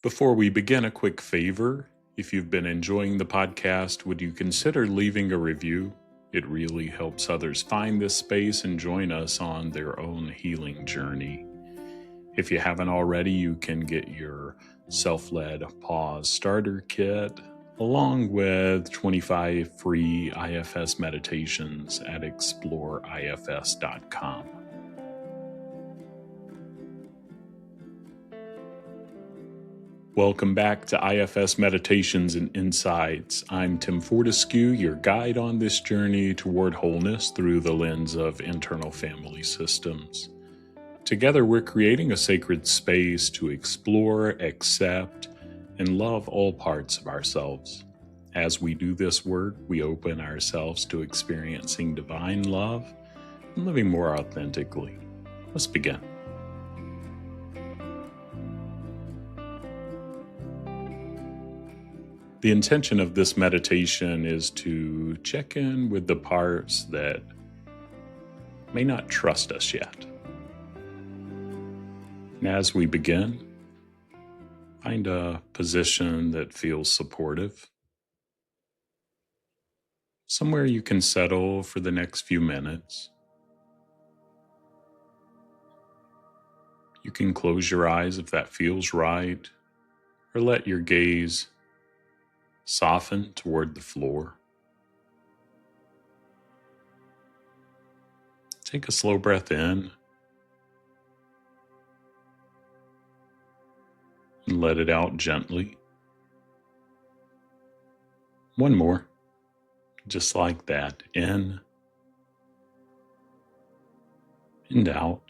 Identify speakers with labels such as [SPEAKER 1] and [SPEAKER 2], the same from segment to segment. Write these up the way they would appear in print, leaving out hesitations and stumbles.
[SPEAKER 1] Before we begin, a quick favor. If you've been enjoying the podcast, would you consider leaving a review? It really helps others find this space and join us on their own healing journey. If you haven't already, you can get your Self-Led Pause Starter Kit along with 25 free IFS Meditations at exploreifs.com. Welcome back to IFS Meditations and Insights. I'm Tim Fortescue, your guide on this journey toward wholeness through the lens of internal family systems. Together, we're creating a sacred space to explore, accept, and love all parts of ourselves. As we do this work, we open ourselves to experiencing divine love and living more authentically. Let's begin. The intention of this meditation is to check in with the parts that may not trust us yet. And as we begin, find a position that feels supportive, somewhere you can settle for the next few minutes. You can close your eyes if that feels right, or let your gaze soften toward the floor. Take a slow breath in and let it out gently. One more, just like that, in and out.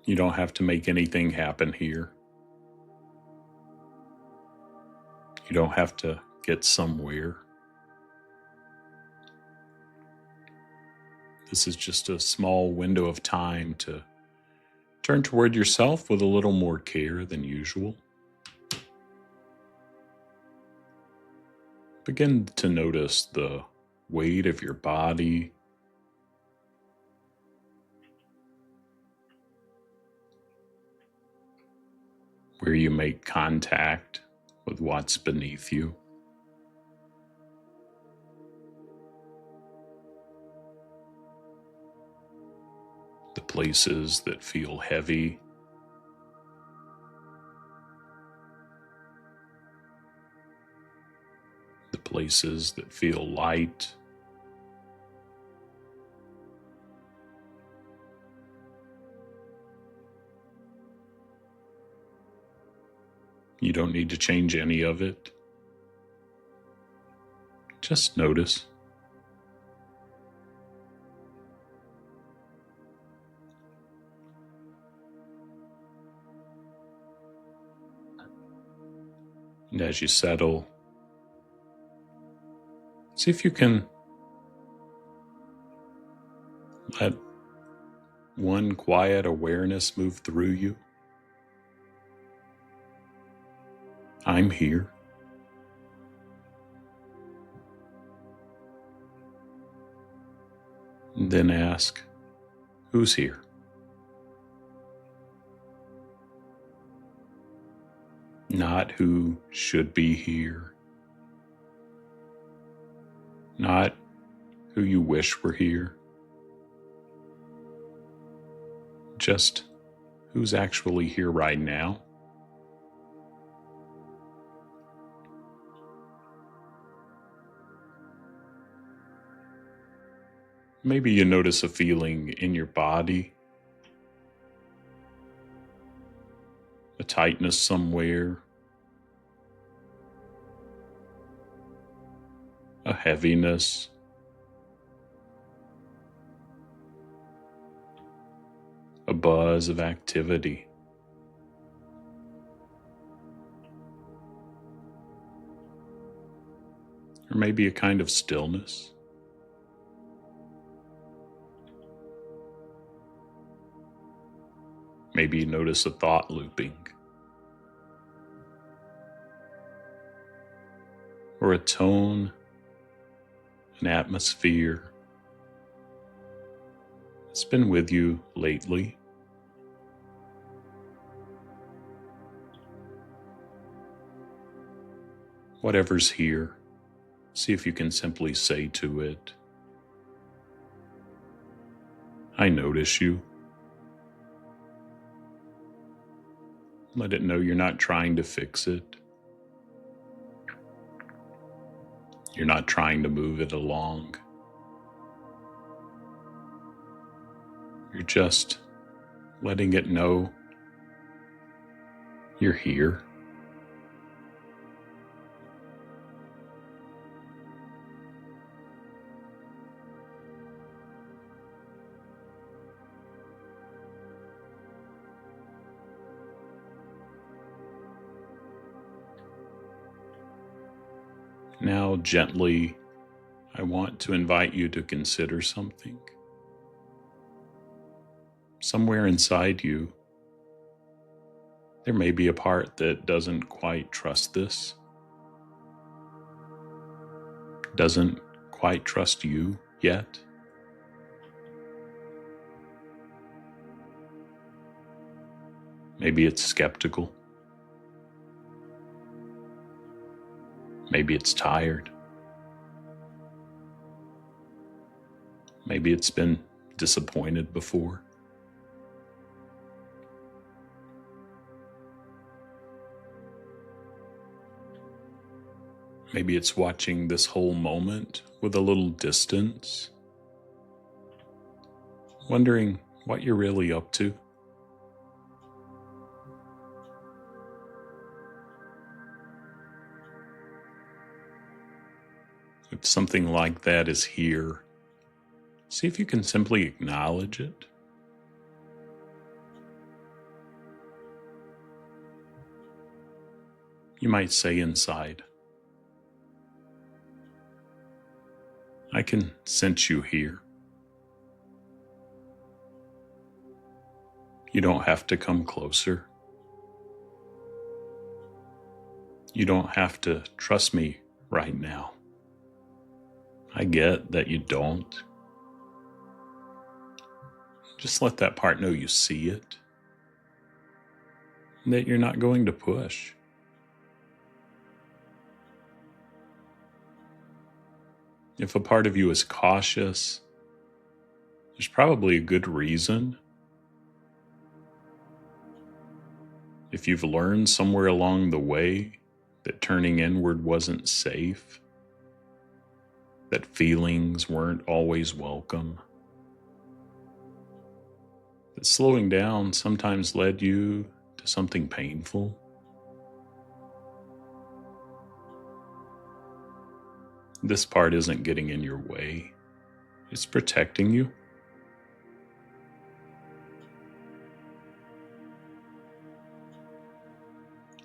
[SPEAKER 1] You don't have to make anything happen here. You don't have to get somewhere. This is just a small window of time to turn toward yourself with a little more care than usual. Begin to notice the weight of your body, where you make contact with what's beneath you. The places that feel heavy, the places that feel light. You don't need to change any of it. Just notice. And as you settle, see if you can let one quiet awareness move through you. I'm here. And then ask, who's here? Not who should be here. Not who you wish were here. Just who's actually here right now. Maybe you notice a feeling in your body, a tightness somewhere, a heaviness, a buzz of activity. Or maybe a kind of stillness. Maybe you notice a thought looping, or a tone, an atmosphere that's been with you lately. whatever's here, see if you can simply say to it, I notice you. Let it know you're not trying to fix it. You're not trying to move it along. You're just letting it know you're here. Now, gently, I want to invite you to consider something. Somewhere inside you, there may be a part that doesn't quite trust this, doesn't quite trust you yet. Maybe it's skeptical. Maybe it's tired. Maybe it's been disappointed before. Maybe it's watching this whole moment with a little distance, wondering what you're really up to. If something like that is here, see if you can simply acknowledge it. You might say inside, I can sense you here. You don't have to come closer. You don't have to trust me right now. I get that you don't. Just let that part know you see it, and that you're not going to push. If a part of you is cautious, there's probably a good reason. If you've learned somewhere along the way that turning inward wasn't safe, that feelings weren't always welcome, that slowing down sometimes led you to something painful, this part isn't getting in your way. It's protecting you.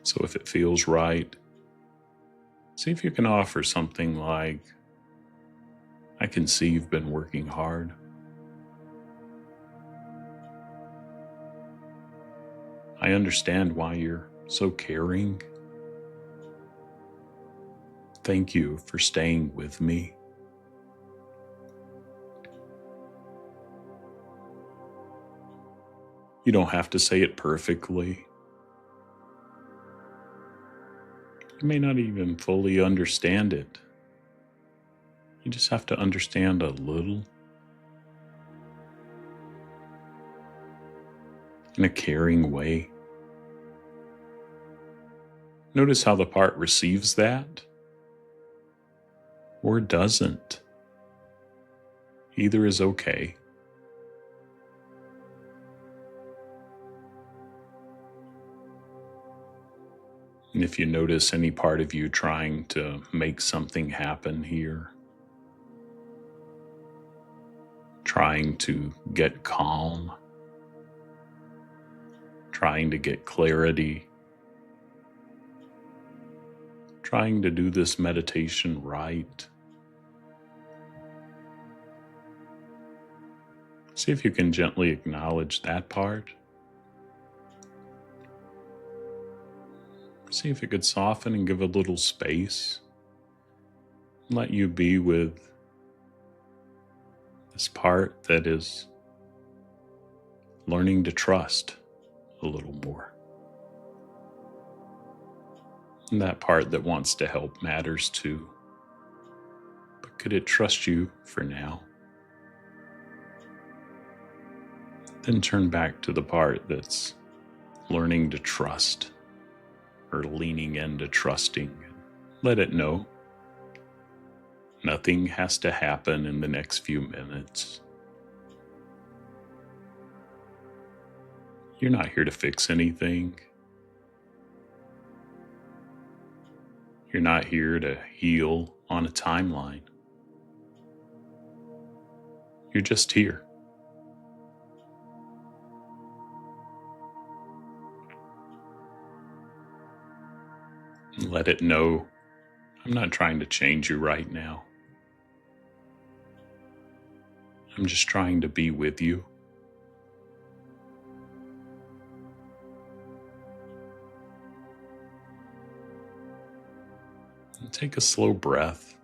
[SPEAKER 1] So if it feels right, see if you can offer something like, I can see you've been working hard. I understand why you're so caring. Thank you for staying with me. You don't have to say it perfectly. You may not even fully understand it. You just have to understand a little. In a caring way. Notice how the part receives that or doesn't. Either is okay. And if you notice any part of you trying to make something happen here, trying to get calm, trying to get clarity, trying to do this meditation right, see if you can gently acknowledge that part. See if it could soften and give a little space. Let you be with this part that is learning to trust a little more. And that part that wants to help matters too. But could it trust you for now? Then turn back to the part that's learning to trust or leaning into trusting. Let it know nothing has to happen in the next few minutes. You're not here to fix anything. You're not here to heal on a timeline. You're just here. And let it know, I'm not trying to change you right now. I'm just trying to be with you. And take a slow breath.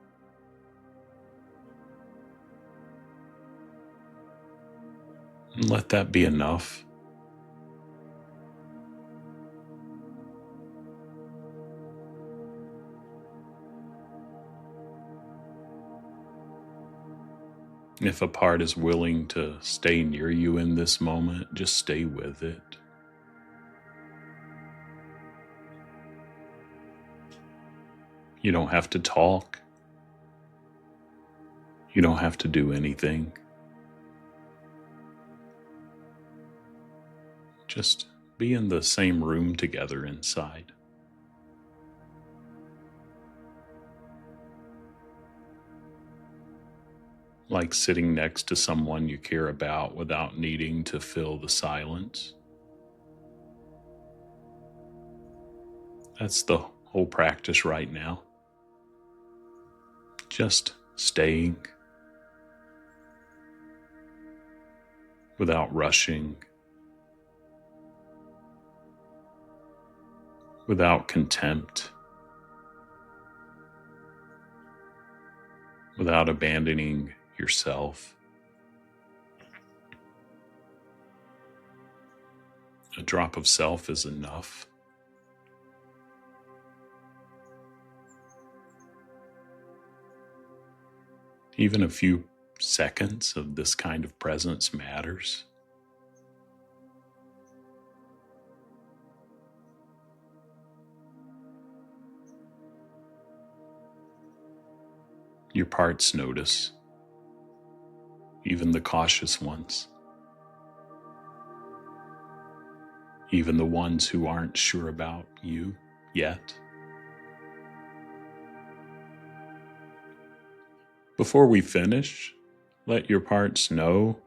[SPEAKER 1] And let that be enough. If a part is willing to stay near you in this moment, just stay with it. You don't have to talk. You don't have to do anything. Just be in the same room together inside. Like sitting next to someone you care about without needing to fill the silence. That's the whole practice right now. Just staying without rushing, without contempt, without abandoning yourself. A drop of self is enough. Even a few seconds of this kind of presence matters. Your parts notice, even the cautious ones, even the ones who aren't sure about you yet. Before we finish, let your parts know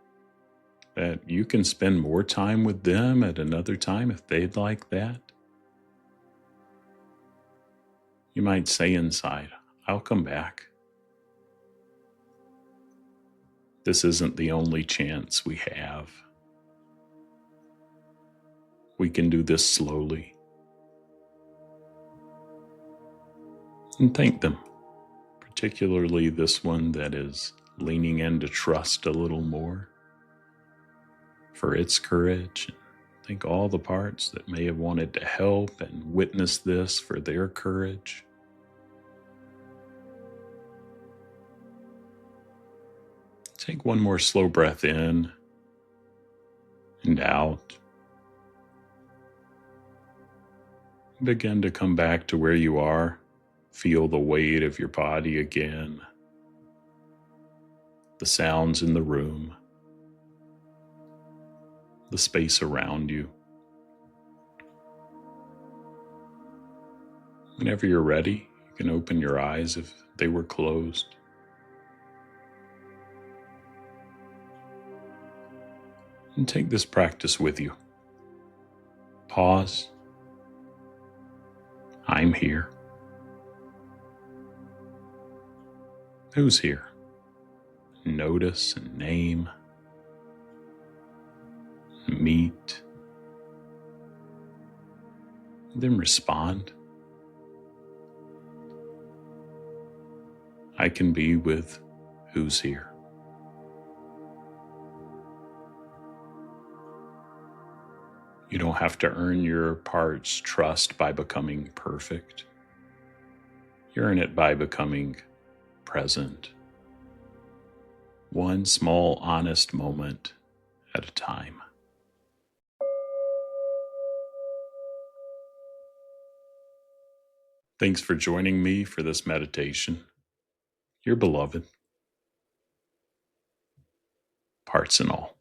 [SPEAKER 1] that you can spend more time with them at another time if they'd like that. You might say inside, I'll come back. This isn't the only chance we have. We can do this slowly. And thank them, particularly this one that is leaning into trust a little more, for its courage. Thank all the parts that may have wanted to help and witness this for their courage. Take one more slow breath in and out. Begin to come back to where you are. Feel the weight of your body again. The sounds in the room. The space around you. Whenever you're ready, you can open your eyes if they were closed. And take this practice with you. Pause. I'm here. Who's here? Notice and name. Meet. Then respond. I can be with who's here. You don't have to earn your part's trust by becoming perfect. You earn it by becoming present, one small, honest moment at a time. Thanks for joining me for this meditation. Your beloved, parts and all.